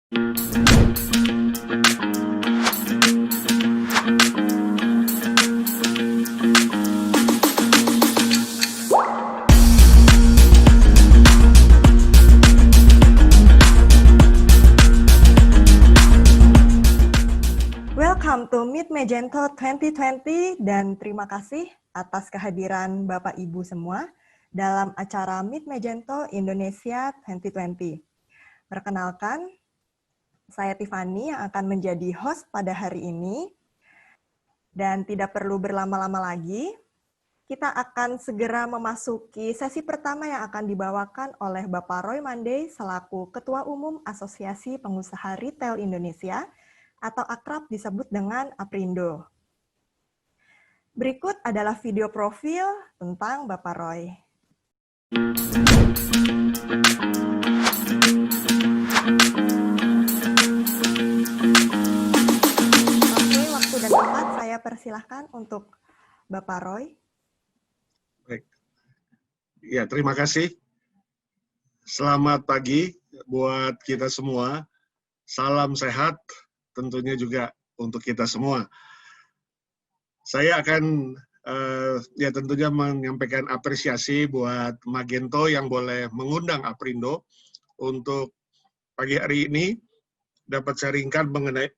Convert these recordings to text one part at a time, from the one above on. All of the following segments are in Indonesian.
Welcome to Meet Magento 2020 dan terima kasih atas kehadiran Bapak Ibu semua dalam acara Meet Magento Indonesia 2020. Perkenalkan, saya Tiffany yang akan menjadi host pada hari ini. Dan tidak perlu berlama-lama lagi, kita akan segera memasuki sesi pertama yang akan dibawakan oleh Bapak Roy Mandey selaku Ketua Umum Asosiasi Pengusaha Retail Indonesia atau akrab disebut dengan APRindo. Berikut adalah video profil tentang Bapak Roy. Oke, waktu dan tempat saya persilahkan untuk Bapak Roy. Baik. Ya, terima kasih. Selamat pagi buat kita semua. Salam sehat tentunya juga untuk kita semua. Saya akan ya tentunya menyampaikan apresiasi buat Magento yang boleh mengundang APRindo untuk pagi hari ini dapat sharingkan mengenai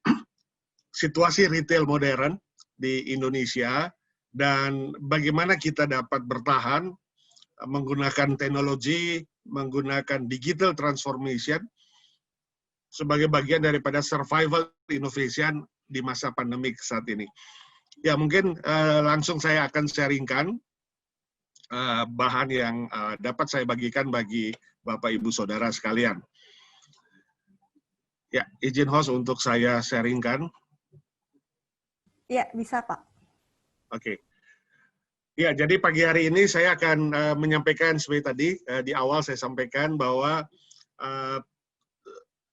situasi retail modern di Indonesia dan bagaimana kita dapat bertahan menggunakan teknologi, menggunakan digital transformation sebagai bagian daripada survival innovation di masa pandemik saat ini. Ya, mungkin langsung saya akan sharingkan bahan yang dapat saya bagikan bagi Bapak Ibu Saudara sekalian. Ya, izin host untuk saya sharingkan. Ya, bisa Pak. Oke. Ya, jadi pagi hari ini saya akan menyampaikan seperti tadi, di awal saya sampaikan bahwa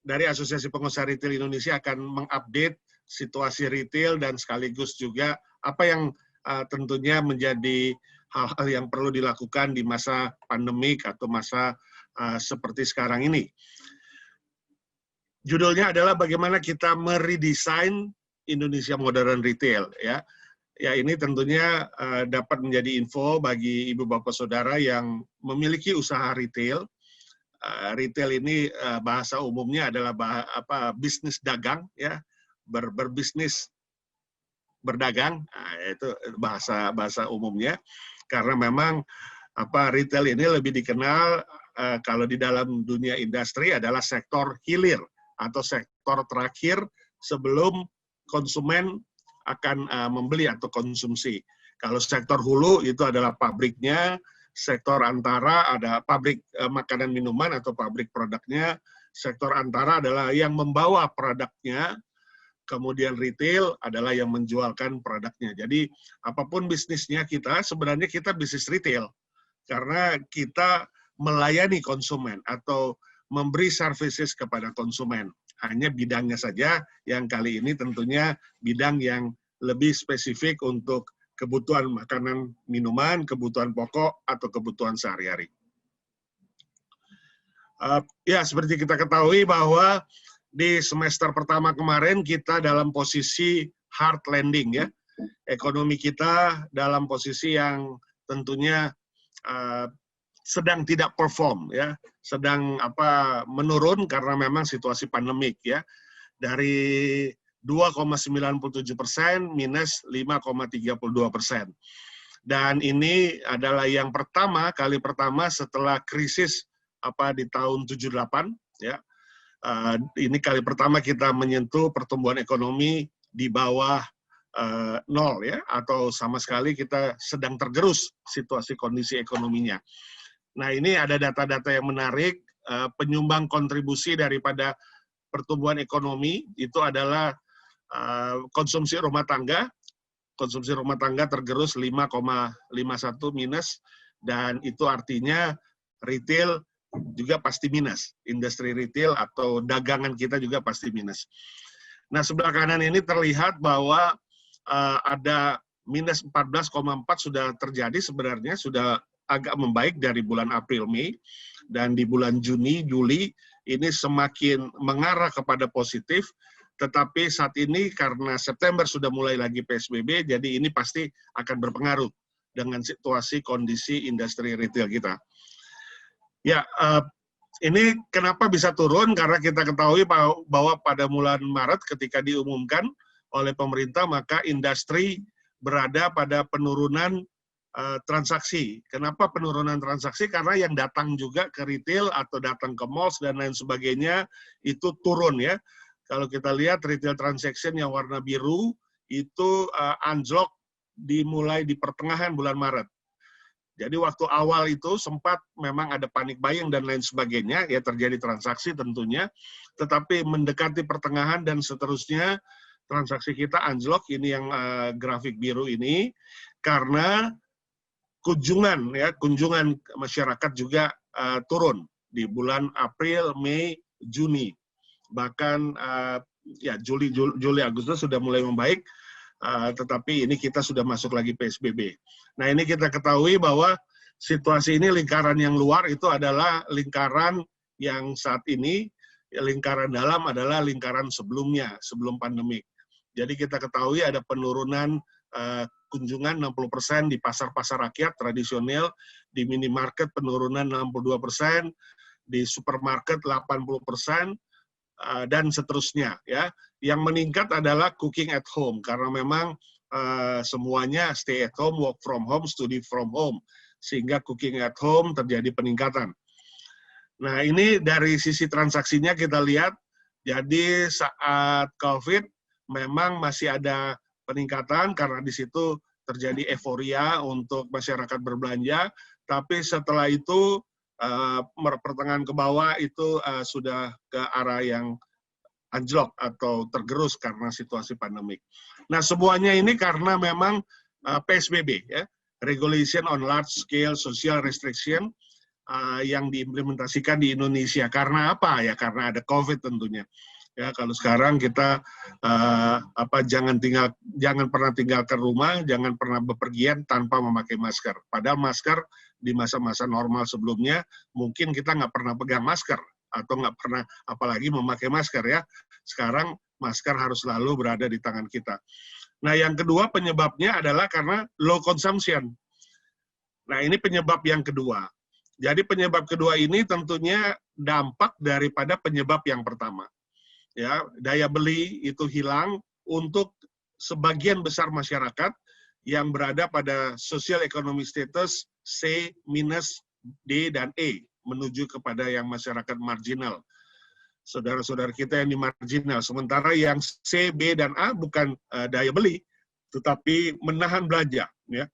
dari Asosiasi Pengusaha Retail Indonesia akan mengupdate situasi retail dan sekaligus juga apa yang tentunya menjadi hal-hal yang perlu dilakukan di masa pandemik atau masa seperti sekarang ini. Judulnya adalah bagaimana kita meredesain Indonesia Modern Retail, ya. Ya, ini tentunya dapat menjadi info bagi ibu bapak saudara yang memiliki usaha retail. Retail ini bahasa umumnya adalah bisnis dagang, ya, berbisnis berdagang, itu bahasa umumnya. Karena memang retail ini lebih dikenal kalau di dalam dunia industri adalah sektor hilir atau sektor terakhir sebelum konsumen akan membeli atau konsumsi. Kalau sektor hulu itu adalah pabriknya, sektor antara ada pabrik makanan minuman atau pabrik produknya, sektor antara adalah yang membawa produknya, kemudian retail adalah yang menjualkan produknya. Jadi apapun bisnisnya kita, sebenarnya kita bisnis retail, karena kita melayani konsumen atau memberi services kepada konsumen. Hanya bidangnya saja yang kali ini tentunya bidang yang lebih spesifik untuk kebutuhan makanan, minuman, kebutuhan pokok, atau kebutuhan sehari-hari. Ya, seperti kita ketahui bahwa di semester pertama kemarin kita dalam posisi hard landing, ya. Ekonomi kita dalam posisi yang tentunya sedang tidak perform, ya, sedang menurun karena memang situasi pandemik, ya, dari 2,97% minus 5,32%. Dan ini adalah yang kali pertama setelah krisis di tahun 78, ya. Ini kali pertama kita menyentuh pertumbuhan ekonomi di bawah nol, ya, atau sama sekali kita sedang tergerus situasi kondisi ekonominya. Nah, ini ada data-data yang menarik, penyumbang kontribusi daripada pertumbuhan ekonomi itu adalah konsumsi rumah tangga. Konsumsi rumah tangga tergerus 5,51 minus, dan itu artinya retail juga pasti minus. Industri retail atau dagangan kita juga pasti minus. Nah, sebelah kanan ini terlihat bahwa ada minus 14,4 sudah terjadi, sebenarnya sudah agak membaik dari bulan April, Mei, dan di bulan Juni, Juli ini semakin mengarah kepada positif, tetapi saat ini karena September sudah mulai lagi PSBB, jadi ini pasti akan berpengaruh dengan situasi kondisi industri retail kita. Ya, ini kenapa bisa turun? Karena kita ketahui bahwa pada bulan Maret ketika diumumkan oleh pemerintah, maka industri berada pada penurunan transaksi. Kenapa penurunan transaksi? Karena yang datang juga ke retail atau datang ke malls dan lain sebagainya itu turun ya. Kalau kita lihat retail transaction yang warna biru itu anjlok dimulai di pertengahan bulan Maret. Jadi waktu awal itu sempat memang ada panic buying dan lain sebagainya, ya terjadi transaksi tentunya, tetapi mendekati pertengahan dan seterusnya transaksi kita anjlok, ini yang grafik biru ini, karena kunjungan masyarakat juga turun di bulan April, Mei, Juni, bahkan ya Juli Agustus sudah mulai membaik, tetapi ini kita sudah masuk lagi PSBB. Nah ini kita ketahui bahwa situasi ini lingkaran yang luar itu adalah lingkaran yang saat ini, lingkaran dalam adalah lingkaran sebelumnya, sebelum pandemik. Jadi kita ketahui ada penurunan kunjungan 60% di pasar-pasar rakyat tradisional, di minimarket penurunan 62%, di supermarket 80%, dan seterusnya. Ya, yang meningkat adalah cooking at home karena memang semuanya stay at home, work from home, study from home, sehingga cooking at home terjadi peningkatan. Nah ini dari sisi transaksinya kita lihat, jadi saat COVID memang masih ada peningkatan karena di situ terjadi euforia untuk masyarakat berbelanja, tapi setelah itu pertengahan ke bawah itu sudah ke arah yang anjlok atau tergerus karena situasi pandemik. Nah semuanya ini karena memang PSBB, ya, Regulation on Large Scale Social Restriction, yang diimplementasikan di Indonesia. Karena apa? Ya karena ada COVID tentunya. Ya, kalau sekarang kita jangan pernah tinggalkan rumah, jangan pernah bepergian tanpa memakai masker. Padahal masker di masa-masa normal sebelumnya mungkin kita nggak pernah pegang masker atau nggak pernah apalagi memakai masker ya. Sekarang masker harus selalu berada di tangan kita. Nah, yang kedua penyebabnya adalah karena low consumption. Nah, ini penyebab yang kedua. Jadi penyebab kedua ini tentunya dampak daripada penyebab yang pertama. Ya, daya beli itu hilang untuk sebagian besar masyarakat yang berada pada social economic status C minus, D, dan E, menuju kepada yang masyarakat marginal. Saudara-saudara kita yang di marginal. Sementara yang C, B, dan A bukan daya beli, tetapi menahan belanja. Ya.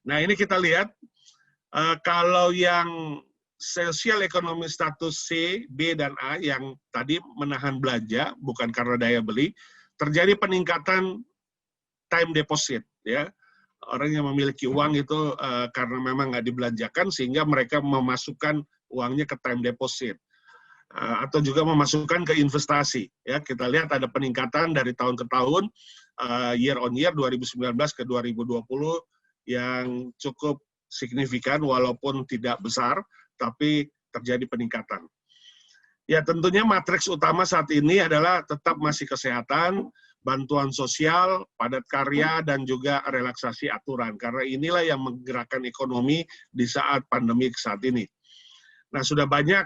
Nah ini kita lihat, kalau yang social economic status C, B, dan A yang tadi menahan belanja, bukan karena daya beli, terjadi peningkatan time deposit. Ya. Orang yang memiliki uang itu karena memang nggak dibelanjakan, sehingga mereka memasukkan uangnya ke time deposit. Atau juga memasukkan ke investasi. Ya. Kita lihat ada peningkatan dari tahun ke tahun, year on year, 2019 ke 2020, yang cukup signifikan walaupun tidak besar, tapi terjadi peningkatan. Ya tentunya matriks utama saat ini adalah tetap masih kesehatan, bantuan sosial, padat karya, dan juga relaksasi aturan. Karena inilah yang menggerakkan ekonomi di saat pandemik saat ini. Nah sudah banyak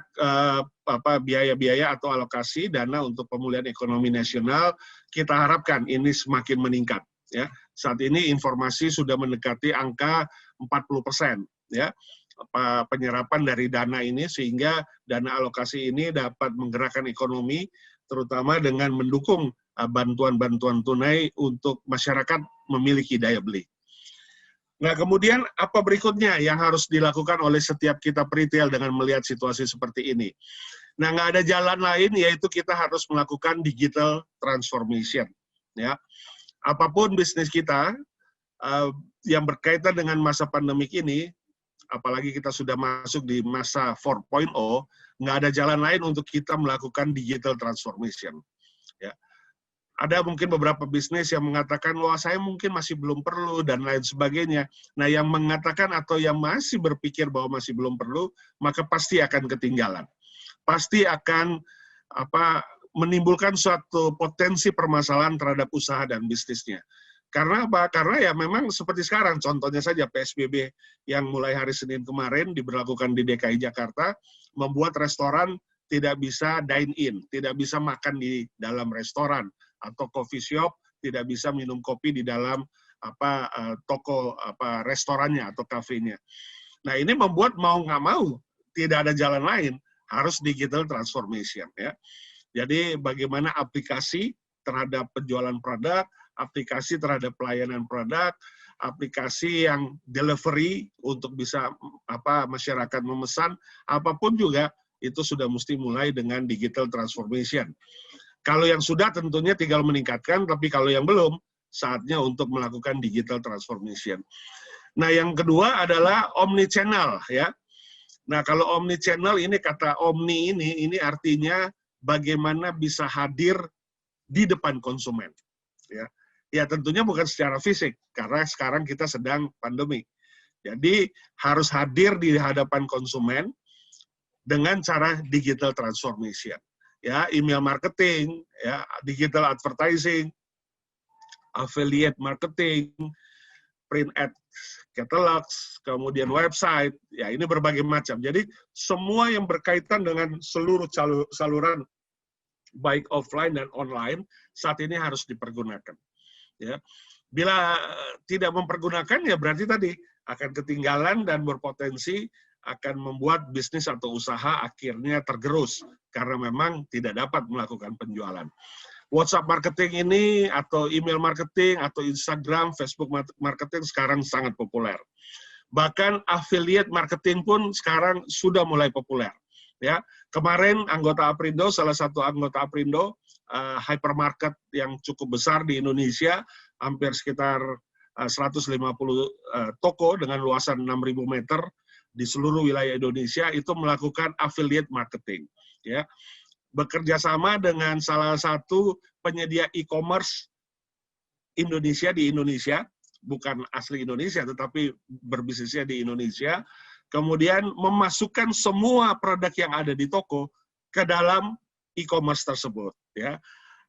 biaya-biaya atau alokasi dana untuk pemulihan ekonomi nasional, kita harapkan ini semakin meningkat. Ya. Saat ini informasi sudah mendekati angka 40%. Ya. Penyerapan dari dana ini sehingga dana alokasi ini dapat menggerakkan ekonomi terutama dengan mendukung bantuan-bantuan tunai untuk masyarakat memiliki daya beli. Nah, kemudian apa berikutnya yang harus dilakukan oleh setiap kita retail dengan melihat situasi seperti ini? Nah, nggak ada jalan lain yaitu kita harus melakukan digital transformation. Ya, apapun bisnis kita yang berkaitan dengan masa pandemik ini, apalagi kita sudah masuk di masa 4.0, nggak ada jalan lain untuk kita melakukan digital transformation. Ya. Ada mungkin beberapa bisnis yang mengatakan, wah saya mungkin masih belum perlu, dan lain sebagainya. Nah, yang mengatakan atau yang masih berpikir bahwa masih belum perlu, maka pasti akan ketinggalan. pasti akan menimbulkan suatu potensi permasalahan terhadap usaha dan bisnisnya. Karena apa? Karena ya memang seperti sekarang, contohnya saja PSBB yang mulai hari Senin kemarin diberlakukan di DKI Jakarta, membuat restoran tidak bisa dine-in, tidak bisa makan di dalam restoran, atau coffee shop tidak bisa minum kopi di dalam toko restorannya atau kafenya. Nah, ini membuat mau nggak mau tidak ada jalan lain, harus digital transformation ya. Jadi bagaimana aplikasi terhadap penjualan produk, aplikasi terhadap pelayanan produk, aplikasi yang delivery untuk bisa masyarakat memesan, apapun juga itu sudah mesti mulai dengan digital transformation. Kalau yang sudah tentunya tinggal meningkatkan, tapi kalau yang belum, saatnya untuk melakukan digital transformation. Nah, yang kedua adalah omnichannel ya. Nah, kalau omnichannel ini, kata omni ini artinya bagaimana bisa hadir di depan konsumen. Ya tentunya bukan secara fisik, karena sekarang kita sedang pandemi. Jadi harus hadir di hadapan konsumen dengan cara digital transformation. Ya, email marketing, ya, digital advertising, affiliate marketing, print ad catalogs, kemudian website, ya ini berbagai macam. Jadi semua yang berkaitan dengan seluruh saluran baik offline dan online saat ini harus dipergunakan. Ya, bila tidak mempergunakan ya berarti tadi akan ketinggalan dan berpotensi akan membuat bisnis atau usaha akhirnya tergerus karena memang tidak dapat melakukan penjualan. WhatsApp marketing ini atau email marketing atau Instagram, Facebook marketing sekarang sangat populer. Bahkan affiliate marketing pun sekarang sudah mulai populer. Ya, kemarin anggota Aprindo, salah satu anggota Aprindo, hypermarket yang cukup besar di Indonesia, hampir sekitar 150 toko dengan luasan 6.000 meter di seluruh wilayah Indonesia itu melakukan affiliate marketing. Ya, bekerja sama dengan salah satu penyedia e-commerce Indonesia di Indonesia, bukan asli Indonesia, tetapi berbisnisnya di Indonesia, kemudian memasukkan semua produk yang ada di toko ke dalam e-commerce tersebut, ya,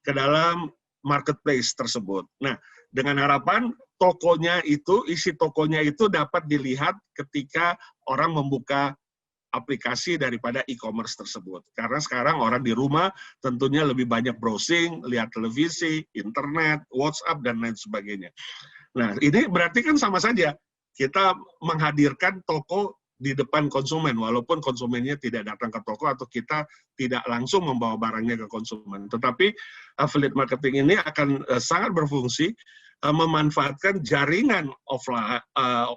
ke dalam marketplace tersebut. Nah, dengan harapan tokonya itu, isi tokonya itu dapat dilihat ketika orang membuka aplikasi daripada e-commerce tersebut. Karena sekarang orang di rumah tentunya lebih banyak browsing, lihat televisi, internet, WhatsApp, dan lain sebagainya. Nah, ini berarti kan sama saja. Kita menghadirkan toko di depan konsumen, walaupun konsumennya tidak datang ke toko atau kita tidak langsung membawa barangnya ke konsumen. Tetapi affiliate marketing ini akan sangat berfungsi memanfaatkan jaringan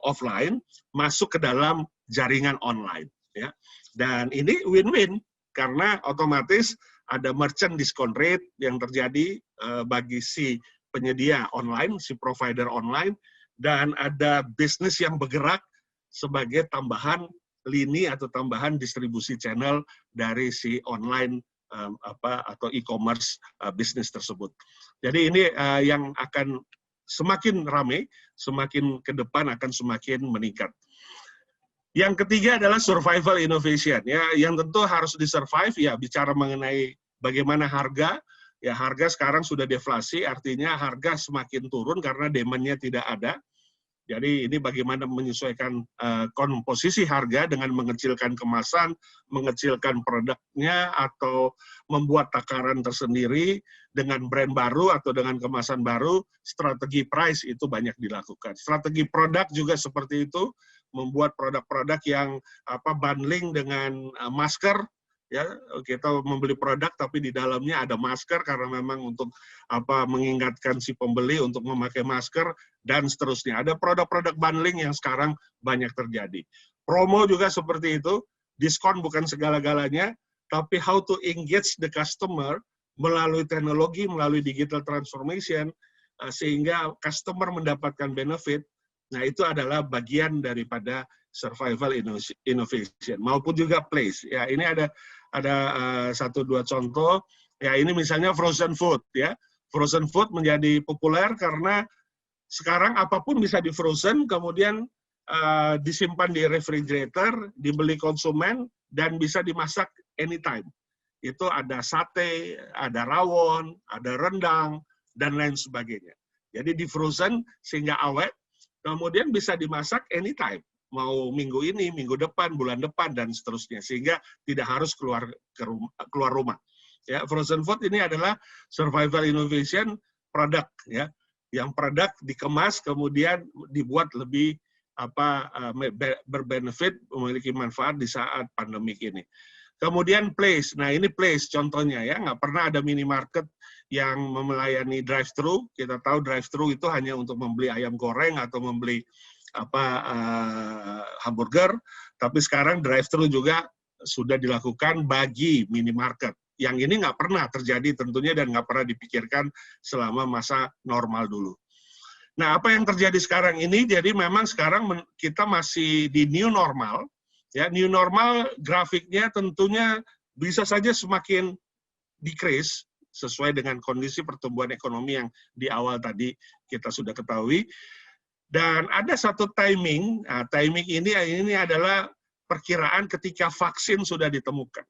offline masuk ke dalam jaringan online. Ya. Dan ini win-win karena otomatis ada merchant discount rate yang terjadi bagi si penyedia online, si provider online, dan ada bisnis yang bergerak sebagai tambahan lini atau tambahan distribusi channel dari si online atau e-commerce bisnis tersebut. Jadi ini yang akan semakin ramai, semakin ke depan akan semakin meningkat. Yang ketiga adalah survival innovation, ya, yang tentu harus disurvive, ya, bicara mengenai bagaimana harga, ya, harga sekarang sudah deflasi, artinya harga semakin turun karena demand-nya tidak ada. Jadi ini bagaimana menyesuaikan komposisi harga dengan mengecilkan kemasan, mengecilkan produknya, atau membuat takaran tersendiri dengan brand baru atau dengan kemasan baru. Strategi price itu banyak dilakukan. Strategi produk juga seperti itu, membuat produk-produk yang bundling dengan masker. Ya, kita membeli produk tapi di dalamnya ada masker karena memang untuk mengingatkan si pembeli untuk memakai masker dan seterusnya. Ada produk-produk bundling yang sekarang banyak terjadi. Promo juga seperti itu, diskon bukan segala-galanya, tapi how to engage the customer melalui teknologi, melalui digital transformation sehingga customer mendapatkan benefit. Nah, itu adalah bagian daripada survival innovation maupun juga place. Ya, ini ada 1-2 contoh. Ya, ini misalnya frozen food, ya. Frozen food menjadi populer karena sekarang apapun bisa di frozen, kemudian disimpan di refrigerator, dibeli konsumen dan bisa dimasak anytime. Itu ada sate, ada rawon, ada rendang, dan lain sebagainya. Jadi di frozen sehingga awet, kemudian bisa dimasak anytime. Mau minggu ini, minggu depan, bulan depan, dan seterusnya. Sehingga tidak harus keluar rumah. Ya, frozen food ini adalah survival innovation product, ya, yang produk dikemas kemudian dibuat lebih berbenefit, memiliki manfaat di saat pandemik ini. Kemudian place, nah ini place contohnya ya, nggak pernah ada minimarket yang melayani drive-thru. Kita tahu drive-thru itu hanya untuk membeli ayam goreng atau membeli hamburger, tapi sekarang drive-thru juga sudah dilakukan bagi minimarket. Yang ini nggak pernah terjadi tentunya dan nggak pernah dipikirkan selama masa normal dulu. Nah, apa yang terjadi sekarang ini, jadi memang sekarang kita masih di new normal. Ya, new normal grafiknya tentunya bisa saja semakin decrease sesuai dengan kondisi pertumbuhan ekonomi yang di awal tadi kita sudah ketahui. Dan ada satu timing, nah, timing ini adalah perkiraan ketika vaksin sudah ditemukan.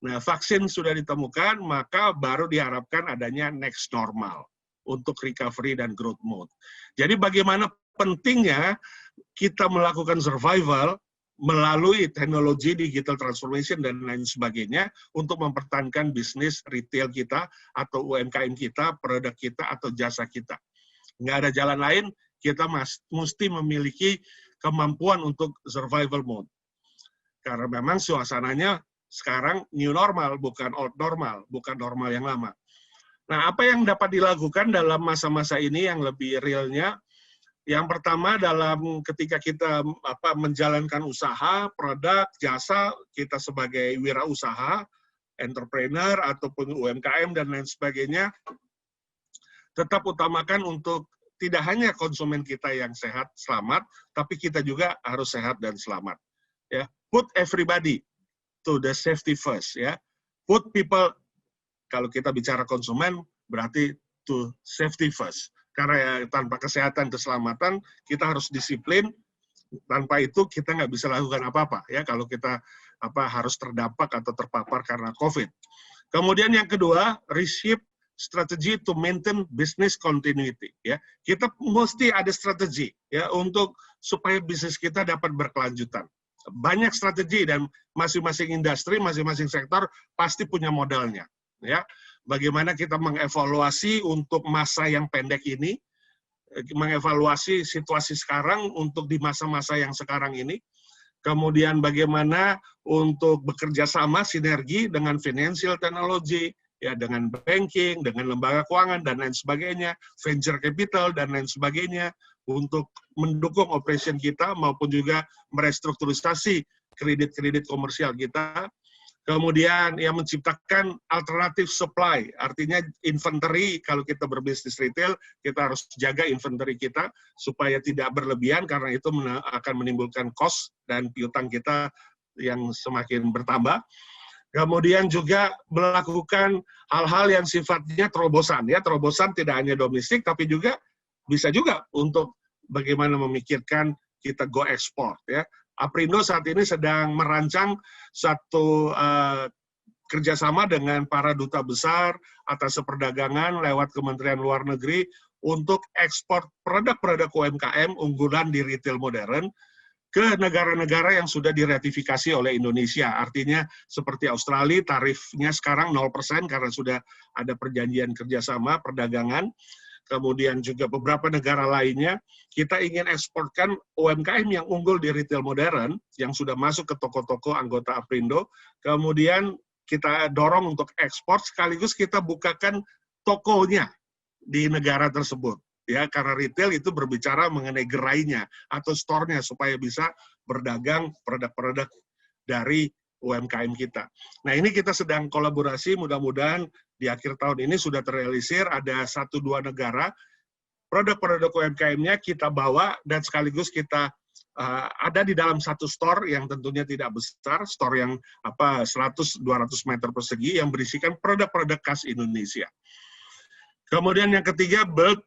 Nah, vaksin sudah ditemukan, maka baru diharapkan adanya next normal untuk recovery dan growth mode. Jadi bagaimana pentingnya kita melakukan survival melalui teknologi digital transformation dan lain sebagainya untuk mempertahankan bisnis retail kita atau UMKM kita, produk kita atau jasa kita. Nggak ada jalan lain, kita mesti memiliki kemampuan untuk survival mode. Karena memang suasananya sekarang new normal, bukan old normal, bukan normal yang lama. Nah, apa yang dapat dilakukan dalam masa-masa ini yang lebih realnya? Yang pertama dalam ketika kita menjalankan usaha, produk, jasa, kita sebagai wirausaha, entrepreneur ataupun UMKM dan lain sebagainya, tetap utamakan untuk tidak hanya konsumen kita yang sehat, selamat, tapi kita juga harus sehat dan selamat. Ya, put everybody to the safety first. Ya, put people. Kalau kita bicara konsumen berarti to safety first. Karena ya, tanpa kesehatan, keselamatan, kita harus disiplin. Tanpa itu kita nggak bisa lakukan apa-apa ya kalau kita harus terdampak atau terpapar karena COVID. Kemudian yang kedua, reshape strategy to maintain business continuity. Ya, kita mesti ada strategi ya untuk supaya bisnis kita dapat berkelanjutan. Banyak strategi dan masing-masing industri, masing-masing sektor pasti punya modalnya. Ya, bagaimana kita mengevaluasi untuk masa yang pendek ini, mengevaluasi situasi sekarang untuk di masa-masa yang sekarang ini, kemudian bagaimana untuk bekerja sama sinergi dengan financial technology, ya dengan banking, dengan lembaga keuangan dan lain sebagainya, venture capital dan lain sebagainya untuk mendukung operation kita maupun juga merestrukturisasi kredit-kredit komersial kita. Kemudian yang menciptakan alternatif supply, artinya inventory, kalau kita berbisnis retail, kita harus jaga inventory kita supaya tidak berlebihan karena itu akan menimbulkan cost dan piutang kita yang semakin bertambah. Kemudian juga melakukan hal-hal yang sifatnya terobosan. Ya, terobosan tidak hanya domestik, tapi juga bisa juga untuk bagaimana memikirkan kita go export. Ya. Aprindo saat ini sedang merancang satu kerjasama dengan para duta besar atas perdagangan lewat Kementerian Luar Negeri untuk ekspor produk-produk UMKM unggulan di retail modern ke negara-negara yang sudah diratifikasi oleh Indonesia. Artinya seperti Australia, tarifnya sekarang 0% karena sudah ada perjanjian kerjasama perdagangan. Kemudian juga beberapa negara lainnya, kita ingin eksporkan UMKM yang unggul di retail modern, yang sudah masuk ke toko-toko anggota Aprindo, kemudian kita dorong untuk ekspor, sekaligus kita bukakan tokonya di negara tersebut. Ya, karena retail itu berbicara mengenai gerainya atau store-nya, supaya bisa berdagang produk-produk dari UMKM kita. Nah, ini kita sedang kolaborasi, mudah-mudahan di akhir tahun ini sudah terrealisir, ada 1-2 negara, produk-produk UMKM-nya kita bawa, dan sekaligus kita ada di dalam satu store yang tentunya tidak besar, store yang 100-200 meter persegi, yang berisikan produk-produk khas Indonesia. Kemudian yang ketiga, build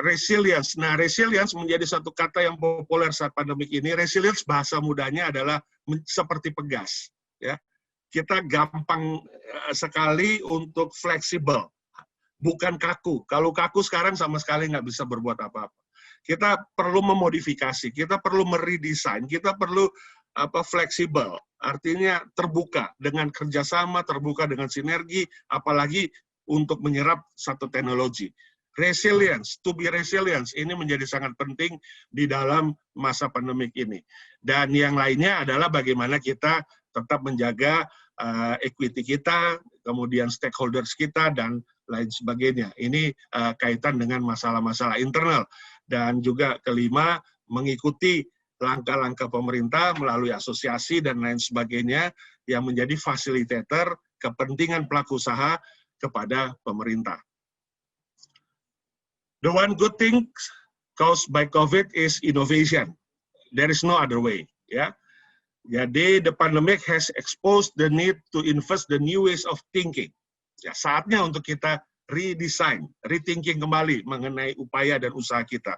resilience. Nah, resilience menjadi satu kata yang populer saat pandemik ini. Resilience bahasa mudanya adalah seperti pegas. Ya, kita gampang sekali untuk fleksibel, bukan kaku. Kalau kaku sekarang sama sekali nggak bisa berbuat apa-apa. Kita perlu memodifikasi, kita perlu meredesain, kita perlu fleksibel. Artinya terbuka dengan kerjasama, terbuka dengan sinergi, apalagi untuk menyerap satu teknologi. Resilience, to be resilience, ini menjadi sangat penting di dalam masa pandemik ini. Dan yang lainnya adalah bagaimana kita tetap menjaga equity kita, kemudian stakeholders kita, dan lain sebagainya. Ini kaitan dengan masalah-masalah internal. Dan juga kelima, mengikuti langkah-langkah pemerintah melalui asosiasi dan lain sebagainya yang menjadi fasilitator kepentingan pelaku usaha kepada pemerintah. The one good thing caused by COVID is innovation. There is no other way. Ya, jadi the pandemic has exposed the need to invest the new ways of thinking. Ya, saatnya untuk kita redesign, rethinking kembali mengenai upaya dan usaha kita.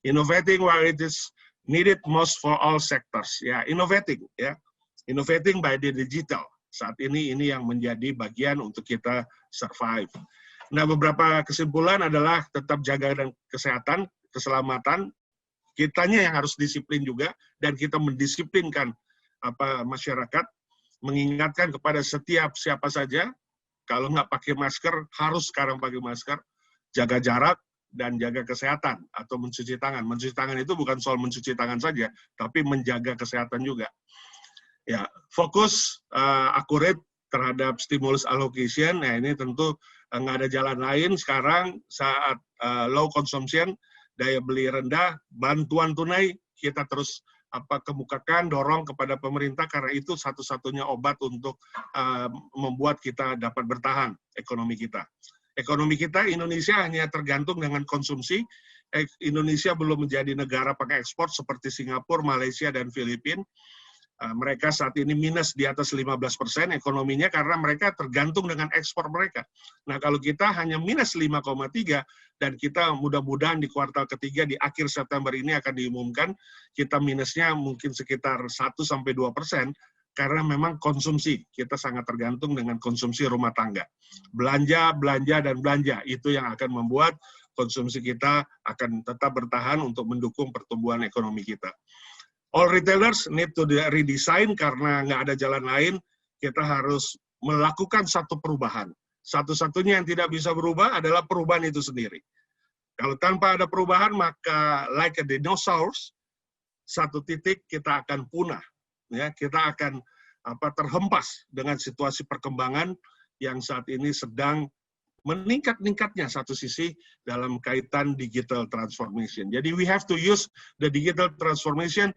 Innovating where it is needed most for all sectors. Ya, innovating, ya, innovating by the digital. Saat ini yang menjadi bagian untuk kita survive. Nah, beberapa kesimpulan adalah tetap jaga dan kesehatan, keselamatan. Kitanya yang harus disiplin juga, dan kita mendisiplinkan masyarakat, mengingatkan kepada setiap siapa saja, kalau nggak pakai masker, harus sekarang pakai masker, jaga jarak, dan jaga kesehatan, atau mencuci tangan. Mencuci tangan itu bukan soal mencuci tangan saja, tapi menjaga kesehatan juga. Ya, fokus accurate terhadap stimulus allocation. Nah, ini tentu nggak ada jalan lain sekarang saat low consumption, daya beli rendah, bantuan tunai kita terus kemukakan, dorong kepada pemerintah, karena itu satu-satunya obat untuk membuat kita dapat bertahan ekonomi kita. Ekonomi kita, Indonesia hanya tergantung dengan konsumsi. Indonesia belum menjadi negara pakai ekspor seperti Singapura, Malaysia, dan Filipina. Mereka saat ini minus di atas 15% ekonominya karena mereka tergantung dengan ekspor mereka. Nah, kalau kita hanya minus 5,3 dan kita mudah-mudahan di kuartal ketiga di akhir September ini akan diumumkan kita minusnya mungkin sekitar 1-2% karena memang konsumsi kita sangat tergantung dengan konsumsi rumah tangga. Belanja itu yang akan membuat konsumsi kita akan tetap bertahan untuk mendukung pertumbuhan ekonomi kita. All retailers need to redesign karena nggak ada jalan lain, kita harus melakukan satu perubahan. Satu-satunya yang tidak bisa berubah adalah perubahan itu sendiri. Kalau tanpa ada perubahan, maka like a dinosaurs, satu titik kita akan punah. Ya, kita akan terhempas dengan situasi perkembangan yang saat ini sedang meningkat-ningkatnya satu sisi dalam kaitan digital transformation. Jadi we have to use the digital transformation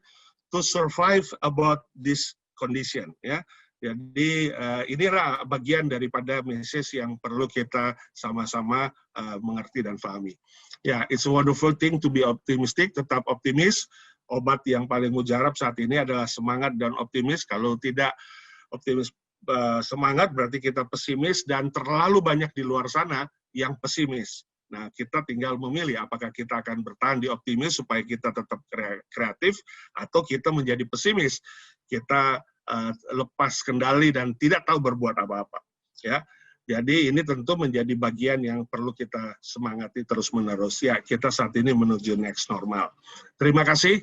to survive about this condition. Ya, jadi inilah bagian daripada message yang perlu kita sama-sama mengerti dan pahami. Ya, it's a wonderful thing to be optimistic, tetap optimis. Obat yang paling mujarab saat ini adalah semangat dan optimis. Kalau tidak optimis semangat berarti kita pesimis, dan terlalu banyak di luar sana yang pesimis. Nah, kita tinggal memilih apakah kita akan bertahan di optimis supaya kita tetap kreatif, atau kita menjadi pesimis, kita lepas kendali dan tidak tahu berbuat apa-apa. Ya, jadi ini tentu menjadi bagian yang perlu kita semangati terus-menerus. Ya, kita saat ini menuju next normal. Terima kasih.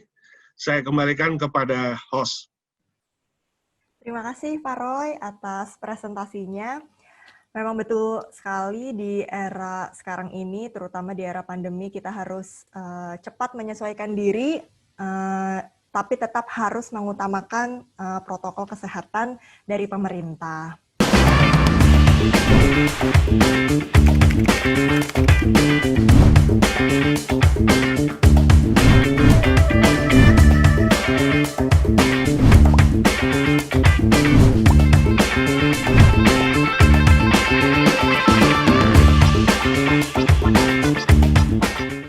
Saya kembalikan kepada host. Terima kasih Pak Roy atas presentasinya. Memang betul sekali di era sekarang ini, terutama di era pandemi, kita harus cepat menyesuaikan diri, tapi tetap harus mengutamakan protokol kesehatan dari pemerintah.